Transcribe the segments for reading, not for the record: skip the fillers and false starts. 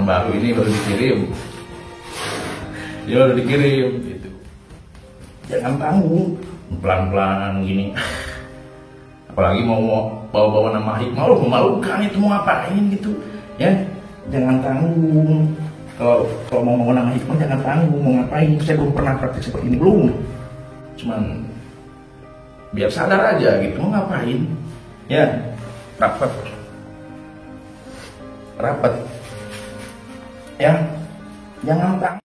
yang baru ini baru dikirim. Dia baru dikirim gitu. Jangan tanggung, pelan-pelan gini. Apalagi mau bawa-bawa nama hikmah, memalukan itu, mau ngapain gitu ya. Jangan tanggung. Kalau mau nama hikmah jangan tanggung, mau ngapain. Saya belum pernah praktik seperti ini, belum. Cuman biar sadar aja gitu, mau ngapain ya. Rapat ya, jangan tanggung.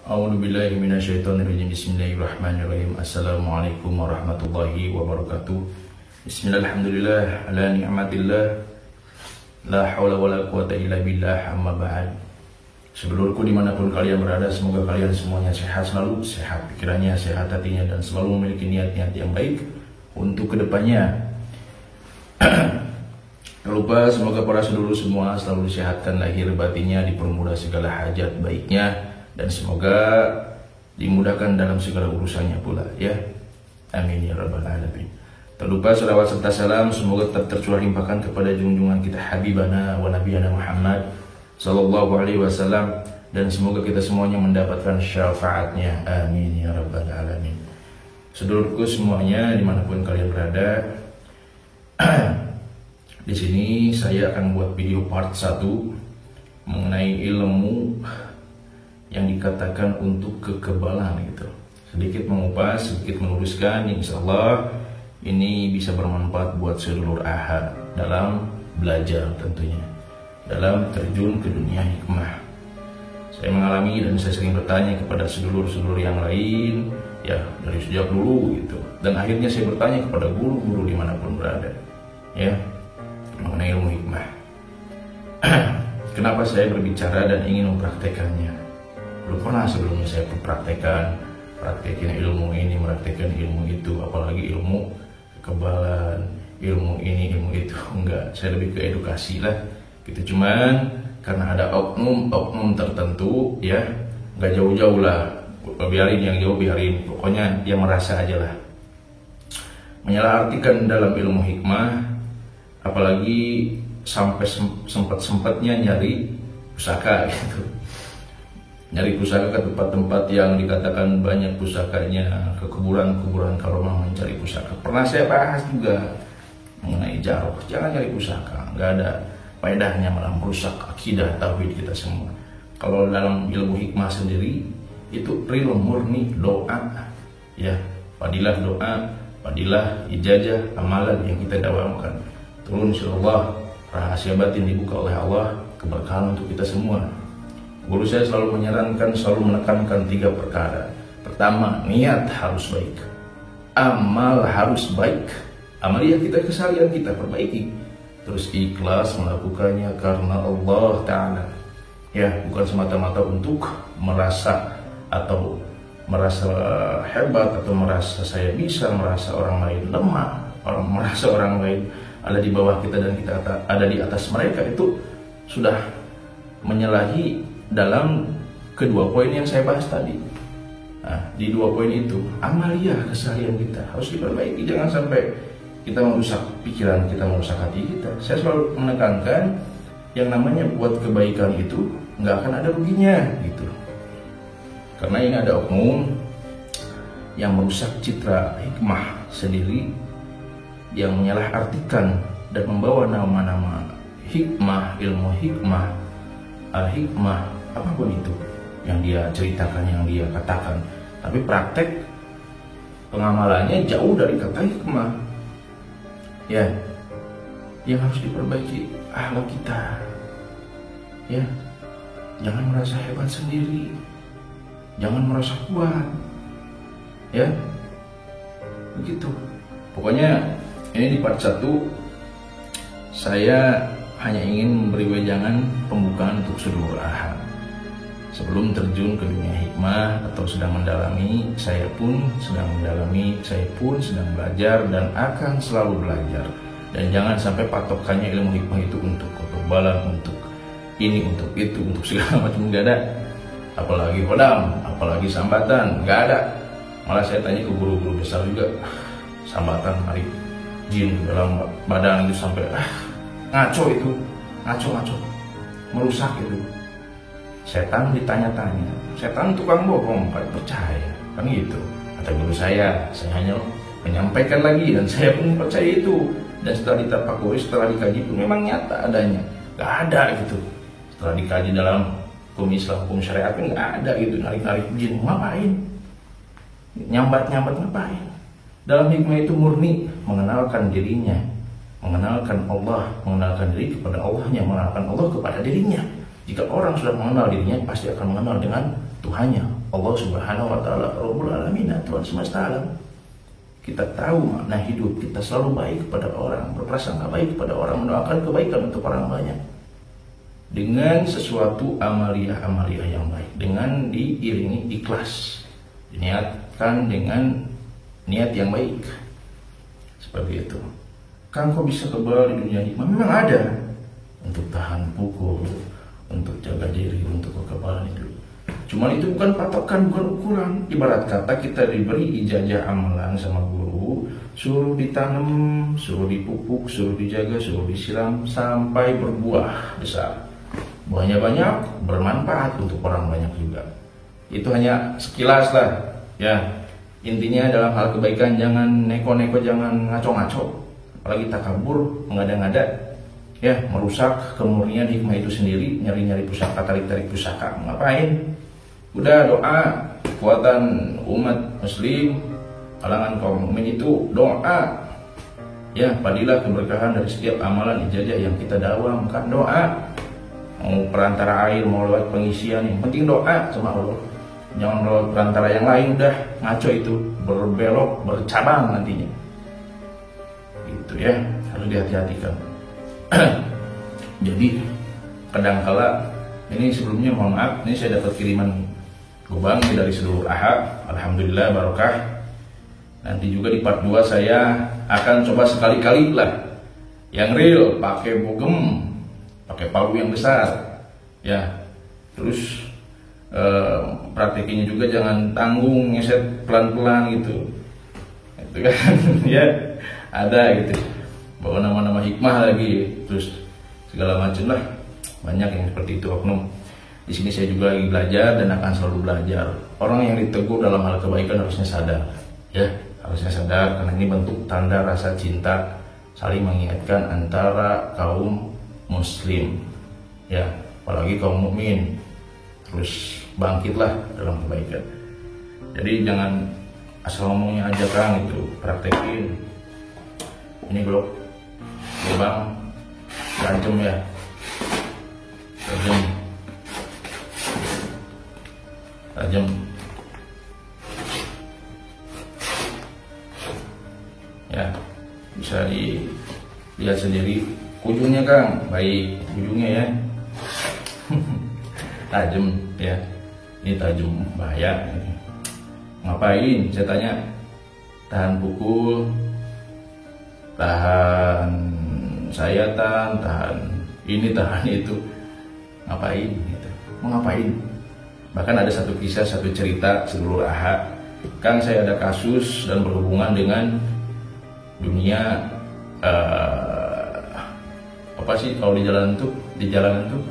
A'udzubillahi minasyaitonirrajim. Bismillahirrahmanirrahim. Assalamualaikum warahmatullahi wabarakatuh. Bismillahirrahmanirrahim. Ala ni'matillah. La haula wala quwata illa billah. Amma ba'd. Sedulurku dimanapun kalian berada, semoga kalian semuanya sehat selalu, sehat pikirannya, sehat hatinya, dan selalu memiliki niat-niat yang baik untuk kedepannya. Tak lupa semoga para sedulur semua selalu disehatkan lahir batinnya, dipermudah segala hajat baiknya, dan semoga dimudahkan dalam segala urusannya pula ya. Amin ya rabbal alamin. Tak lupa salawat serta salam semoga tetap tercurah limpahkan kepada junjungan kita Habibana wa Nabiyana Muhammad sallallahu alaihi wasallam, dan semoga kita semuanya mendapatkan syafaatnya. Amin ya rabbal alamin. Sedulurku semuanya dimanapun kalian berada, di sini saya akan buat video part 1 mengenai ilmu yang dikatakan untuk kekebalan gitu. Sedikit mengupas, sedikit meluruskan, insya Allah ini bisa bermanfaat buat sedulur ahad dalam belajar, tentunya dalam terjun ke dunia hikmah. Saya mengalami dan saya sering bertanya kepada sedulur-sedulur yang lain ya, dari sejak dulu gitu, dan akhirnya saya bertanya kepada guru-guru dimanapun berada ya, mengenai ilmu hikmah. Kenapa saya berbicara dan ingin mempraktekannya? Belum pernah sebelumnya saya praktekin ilmu ini, praktekin ilmu itu, apalagi ilmu kekebalan, ilmu ini, ilmu itu. Enggak, saya lebih ke edukasi lah gitu. Cuman karena ada oknum tertentu ya, enggak jauh-jauh lah, biarin yang jauh, biarin, pokoknya yang merasa aja lah menyalahartikan dalam ilmu hikmah, apalagi sampai sempat-sempatnya nyari pusaka gitu. Nyari pusaka ke tempat-tempat yang dikatakan banyak pusakanya, ke kuburan-kuburan karomah mencari pusaka. Pernah saya bahas juga mengenai jaroh, jangan nyari pusaka, nggak ada faedahnya, malah merusak akidah tauhid kita semua. Kalau dalam ilmu hikmah sendiri itu real murni doa ya, fadilah doa, fadilah ijazah amalan yang kita dawamkan turun insyaallah, rahasia batin dibuka oleh Allah, keberkahan untuk kita semua. Guru saya selalu menyarankan, selalu menekankan 3 perkara. Pertama, niat harus baik, amal harus baik, amaliyah kita, keseharian kita perbaiki, terus ikhlas melakukannya karena Allah Ta'ala ya, bukan semata-mata untuk merasa atau merasa hebat, atau merasa saya bisa, merasa orang lain lemah, merasa orang lain ada di bawah kita dan kita ada di atas mereka. Itu sudah menyalahi dalam kedua poin yang saya bahas tadi. Nah, di 2 poin itu amaliyah keseharian kita harus diperbaiki, jangan sampai kita merusak pikiran kita, merusak hati kita. Saya selalu menekankan yang namanya buat kebaikan itu nggak akan ada ruginya gitu, karena ini ada oknum yang merusak citra hikmah sendiri, yang menyalahartikan dan membawa nama-nama hikmah, ilmu hikmah, al-hikmah, apapun itu yang dia ceritakan, yang dia katakan, tapi praktek pengamalannya jauh dari kata hikmah. Ya, yang harus diperbaiki akhlak kita. Ya, jangan merasa hebat sendiri, jangan merasa kuat. Ya, begitu. Pokoknya ini di part 1 saya hanya ingin memberi wejangan pembukaan untuk seluruh ahad. Sebelum terjun ke dunia hikmah atau sedang mendalami, saya pun sedang mendalami, saya pun sedang belajar dan akan selalu belajar. Dan jangan sampai patokannya ilmu hikmah itu untuk kekebalan, untuk ini, untuk itu, untuk segala macam, nggak ada. Apalagi kodam, apalagi sambatan, nggak ada. Malah saya tanya ke guru-guru besar juga, sambatan hari jin dalam badan itu sampai ngaco itu, ngaco, merusak itu. Setan ditanya-tanya, setan tukang bohong, kan percaya, kan gitu. Kata guru saya hanya menyampaikan lagi dan saya pun percaya itu. Dan setelah ditafakuri, setelah dikaji pun memang nyata adanya, nggak ada gitu. Setelah dikaji dalam hukum Islam, hukum syariat pun nggak ada gitu, narik-narik jin, ngapain? Nyambat-nyambat ngapain? Dalam hikmah itu murni mengenalkan dirinya, mengenalkan Allah, mengenalkan diri kepada Allahnya, mengenalkan Allah kepada dirinya. Jika orang sudah mengenal dirinya, pasti akan mengenal dengan Tuhannya, Allah Subhanahu wa Ta'ala, Rabbul Alamin, Tuhan semesta alam. Kita tahu makna hidup, kita selalu baik kepada orang, berprasangka baik kepada orang, mendoakan kebaikan untuk orang banyak. Dengan sesuatu amaliyah yang baik, dengan diiringi ikhlas, diniatkan dengan niat yang baik. Seperti itu. Kang, kok bisa kebal di dunia hikmah? Memang ada. Untuk tahan pukul, untuk jaga diri, untuk kekebalan itu. Cuman itu bukan patokan, bukan ukuran. Ibarat kata kita diberi ijazah amalan sama guru, suruh ditanam, suruh dipupuk, suruh dijaga, suruh disiram sampai berbuah besar. Buahnya banyak, bermanfaat untuk orang banyak juga. Itu hanya sekilas lah, ya. Intinya dalam hal kebaikan jangan neko-neko, jangan ngaco-ngaco, apalagi takabur, mengada-ngada. Ya, merusak kemurnian hikmah itu sendiri, nyari-nyari pusaka, tarik-tarik pusaka, ngapain? Udah doa, kekuatan umat muslim, kalangan kaum mukmin itu doa. Ya, padilah keberkahan dari setiap amalan ijazah yang kita dawamkan, doa. Mau perantara air, mau lewat pengisian, yang penting doa sama Allah. Jangan lewat perantara yang lain, udah ngaco itu, berbelok, bercabang nantinya. Itu ya, harus dihati-hatikan. Jadi kadangkala ini sebelumnya mohon maaf, ini saya dapat kiriman lubang dari seluruh ahad, alhamdulillah barokah. Nanti juga di part 2 saya akan coba sekali-kali lah yang real, pakai bogem, pakai palu yang besar ya. Terus praktekinya juga jangan tanggung, ngeset pelan-pelan gitu, itu kan. Ya ada gitu, bawa nama-nama hikmah lagi, terus segala macam lah, banyak yang seperti itu oknum. Di sini saya juga lagi belajar dan akan selalu belajar. Orang yang ditegur dalam hal kebaikan harusnya sadar, ya harusnya sadar, karena ini bentuk tanda rasa cinta, saling mengingatkan antara kaum muslim, ya apalagi kaum mukmin. Terus bangkitlah dalam kebaikan. Jadi jangan asal ngomongnya aja Kang, itu praktekin. Ini blok lubang tajam ya, tajam ya, bisa dilihat sendiri ujungnya Kang, baik ujungnya ya. Tajam ya, ini tajam, bahaya. Ngapain saya tanya? Tahan pukul, tahan sayatan, tahan ini, tahan itu. Ngapain gitu? Mau ngapain? Bahkan ada satu kisah, satu cerita seluruh ahad, Kang, saya ada kasus dan berhubungan dengan dunia apa sih kalau di jalanan tuh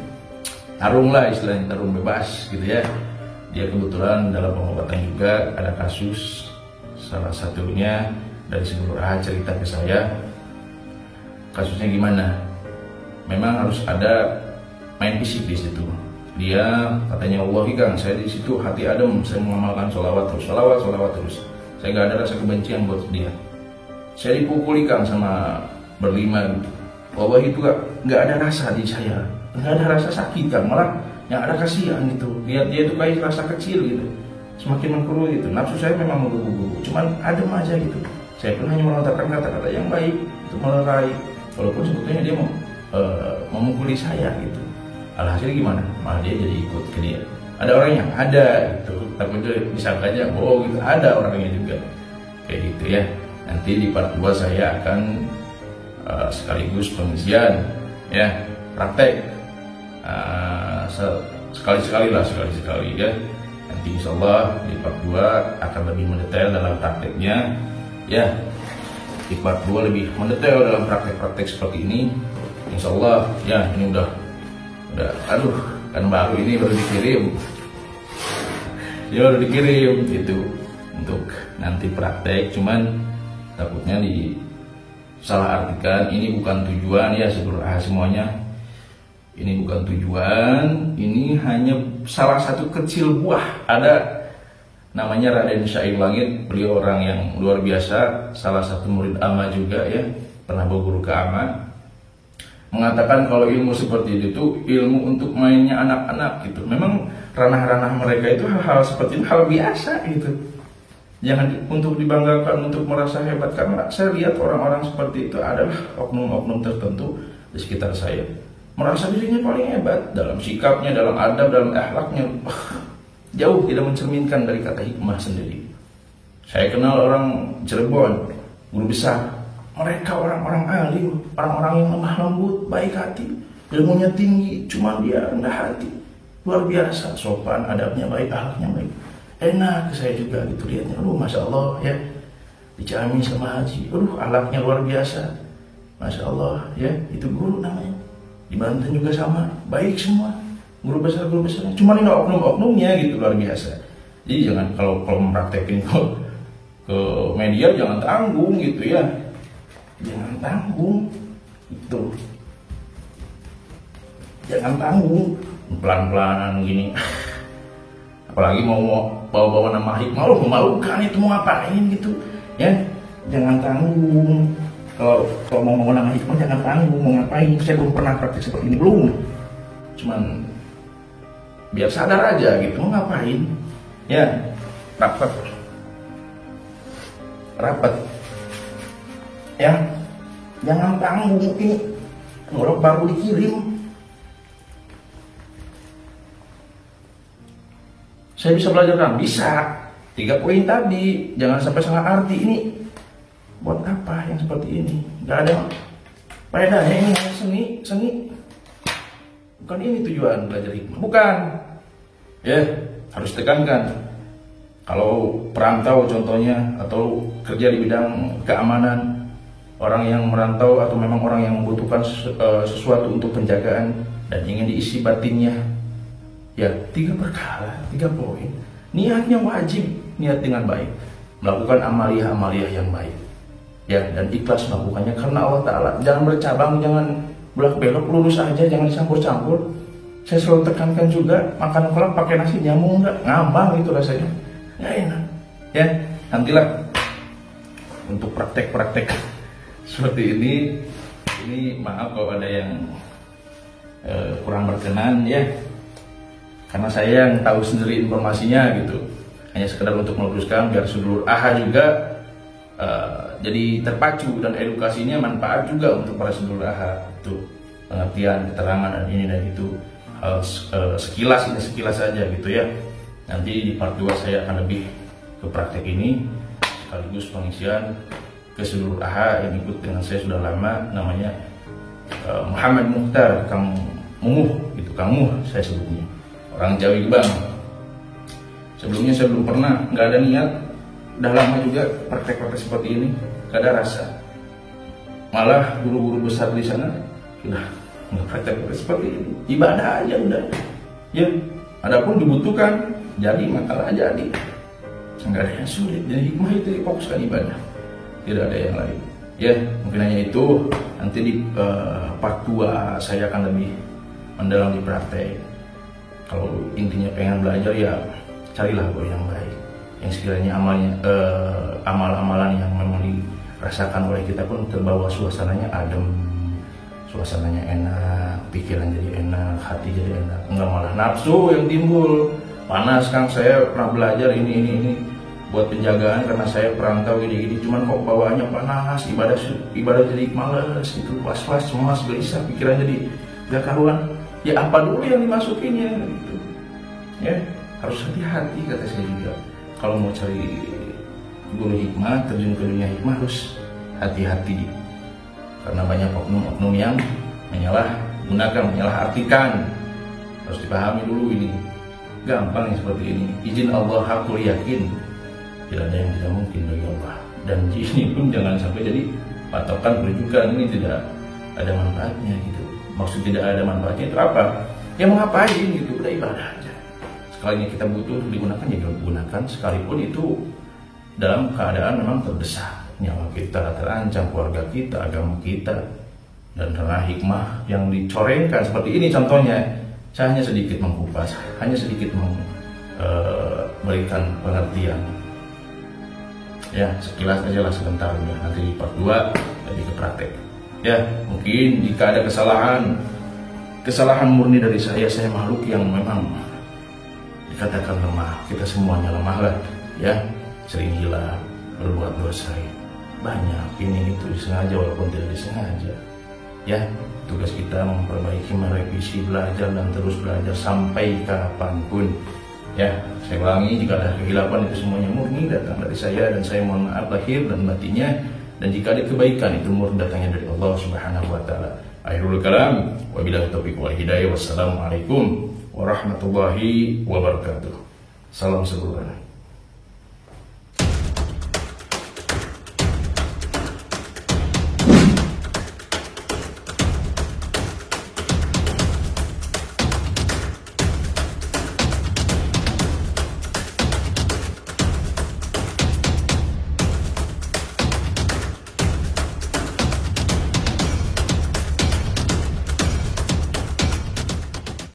tarung lah istilahnya, tarung bebas gitu ya. Dia kebetulan dalam pengobatan juga ada kasus, salah satunya dari seluruh ahad cerita ke saya. Kasusnya gimana? memang harus ada main fisik di situ. Dia katanya Allah Kang, saya di situ hati adem, saya mengamalkan sholawat terus. Saya nggak ada rasa kebencian buat dia. Saya dipukuli Kang sama berlima gitu. Allah itu nggak ada rasa di saya, nggak ada rasa sakit Kang, malah yang ada kasihan gitu. Dia itu kayak rasa kecil gitu, semakin mengkeruh gitu. Nafsu saya memang menggebu-gebu, cuman adem aja gitu. Saya pun hanya melontarkan kata-kata yang baik untuk melerai, walaupun sebetulnya dia mau memukuli saya gitu. Alhasil gimana? Malah dia jadi ikut ke dia. Ada orang yang ada gitu, tapi itu disangka aja bohong gitu. Ada orangnya juga kayak gitu ya. Nanti di part 2 saya akan sekaligus pengisian ya, praktek sekali-sekali ya. Nanti insyaallah di part 2 akan lebih mendetail dalam prakteknya ya. Di part 2 lebih mendetail dalam praktek-praktek seperti ini insyaallah ya. Ini udah aduh, kan baru ini baru dikirim gitu untuk nanti praktek, cuman takutnya salah artikan. Ini bukan tujuan ya semuanya, ini bukan tujuan, ini hanya salah satu kecil buah. Ada namanya Raden Syair Langit, beliau orang yang luar biasa, salah satu murid Ama juga ya, pernah berguru ke Ama, mengatakan kalau ilmu seperti itu ilmu untuk mainnya anak-anak gitu. Memang ranah-ranah mereka itu hal-hal seperti itu hal biasa gitu. Jangan untuk dibanggakan, untuk merasa hebat, karena saya lihat orang-orang seperti itu adalah oknum-oknum tertentu di sekitar saya. Merasa dirinya paling hebat dalam sikapnya, dalam adab, dalam akhlaknya. Jauh tidak mencerminkan dari kata hikmah sendiri. Saya kenal orang Cirebon, guru besar. Mereka orang-orang alim, orang-orang yang lemah lembut, baik hati, ilmunya tinggi, cuma dia rendah hati, luar biasa, sopan, adabnya baik, akhlaknya baik. Enak saya juga gitu lihatnya, masya Allah ya, dijamin sama Haji, akhlaknya luar biasa, masya Allah ya, itu guru namanya. Di Banten juga sama, baik semua, guru besar, cuma ini oknum-oknumnya gitu luar biasa. Jadi jangan kalau mempraktekin ke media jangan tanggung gitu ya. Jangan tanggung itu, jangan tanggung pelan-pelan gini. Apalagi mau bawa-bawa nama hikmah, memalukan itu, mau ngapain gitu ya. Jangan tanggung. Kalau mau bawa nama hikmah jangan tanggung, mau ngapain. Saya belum pernah praktik seperti ini, belum. Cuman biar sadar aja gitu, mau ngapain ya. Rapat ya, jangan tanggung. Ini orang baru dikirim. Saya bisa belajar kan? Bisa. 3 poin tadi, jangan sampai salah arti. Ini buat apa yang seperti ini? Gak ada faedahnya. Ini hanya seni. Bukan ini tujuan belajar hikmah, bukan. Ya, harus tekankan. Kalau perantau contohnya, atau kerja di bidang keamanan, orang yang merantau atau memang orang yang membutuhkan sesuatu untuk penjagaan dan ingin diisi batinnya, ya 3 perkara, 3 poin. Niatnya wajib, niat dengan baik, melakukan amaliyah yang baik ya, dan ikhlas melakukannya karena Allah Ta'ala. Jangan bercabang, jangan belak belok, lurus aja, jangan dicampur-campur. Saya selalu tekankan juga, makan kolak pakai nasi nyamuk enggak, ngambang itu rasanya, nggak enak ya. Nantilah untuk praktek-praktek seperti ini maaf kalau ada yang kurang berkenan ya, karena saya yang tahu sendiri informasinya gitu, hanya sekedar untuk meluruskan biar seluruh AHA juga jadi terpacu, dan edukasinya manfaat juga untuk para seluruh AHA itu, pengertian, keterangan dan ini dan itu, sekilas saja gitu ya. Nanti di part 2 saya akan lebih ke praktek ini sekaligus pengisian ke seluruh AHA yang ikut dengan saya sudah lama, namanya Muhammad Mukhtar, Kang Mumuh gitu, Kang Muh saya sebutnya, orang Jawi Gebang. Sebelumnya saya belum pernah, nggak ada niat, udah lama juga praktek-praktek seperti ini, nggak ada rasa. Malah guru-guru besar di sana sudah nggak praktek-praktek seperti ini, ibadah aja udah ya. Adapun dibutuhkan jadi makalah jadi, nggak ada yang sulit. Jadi hikmah itu difokuskan ibadah, tidak ada yang lain Ya, mungkin hanya itu. Nanti di part 2 saya akan lebih mendalam di praktek. Kalau intinya pengen belajar ya carilah guru yang baik, yang sekiranya amal-amalan yang memang dirasakan oleh kita pun terbawa suasananya adem, suasananya enak, pikiran jadi enak, hati jadi enak, enggak malah nafsu yang timbul. Panas Kang, saya pernah belajar ini buat penjagaan karena saya perantau gini-gini, cuman kok bawaannya panas, ibadah jadi males gitu, was-was, cemas, gelisah, pikiran jadi gak karuan. Ya apa dulu yang dimasukinnya gitu. Ya, harus hati-hati kata saya juga. Kalau mau cari guru hikmah, terjun ke dunia hikmah harus hati-hati. Karena banyak oknum-oknum yang menyalahartikan. Harus dipahami dulu ini. Gampang yang seperti ini. Izin Allah, hakul yakin. Tidak ada yang tidak mungkin bagi Allah. Dan ini pun jangan sampai jadi patokan rujukan, ini tidak ada manfaatnya gitu. Maksud tidak ada manfaatnya itu apa? Ya mau ngapain gitu, udah ibadah aja. Sekalinya kita butuh digunakan ya gunakan, sekalipun itu dalam keadaan memang terdesak. Nyawa kita terancam, keluarga kita, agama kita. Dan karena hikmah yang dicorengkan seperti ini contohnya, saya hanya sedikit mengkupas, hanya sedikit memberikan pengertian. Ya, sekilas aja lah sebentar, nanti di part 2 lebih ke praktek. Ya, mungkin jika ada kesalahan murni dari saya makhluk yang memang dikatakan lemah. Kita semuanya lemah lah, ya, sering hilang, berbuat dosa, banyak, ini itu disengaja walaupun tidak disengaja. Ya, tugas kita memperbaiki, merevisi, belajar dan terus belajar sampai kapanpun. Ya, saya ulangi, jika ada kehilapan itu semuanya murni datang dari saya dan saya mohon maaf lahir dan batinnya. Dan jika ada kebaikan itu murni datangnya dari Allah Subhanahu wa taala. Akhirul kalam, wabillahi taufiq wal hidayah. Wassalamualaikum warahmatullahi wabarakatuh. Salam sebulan.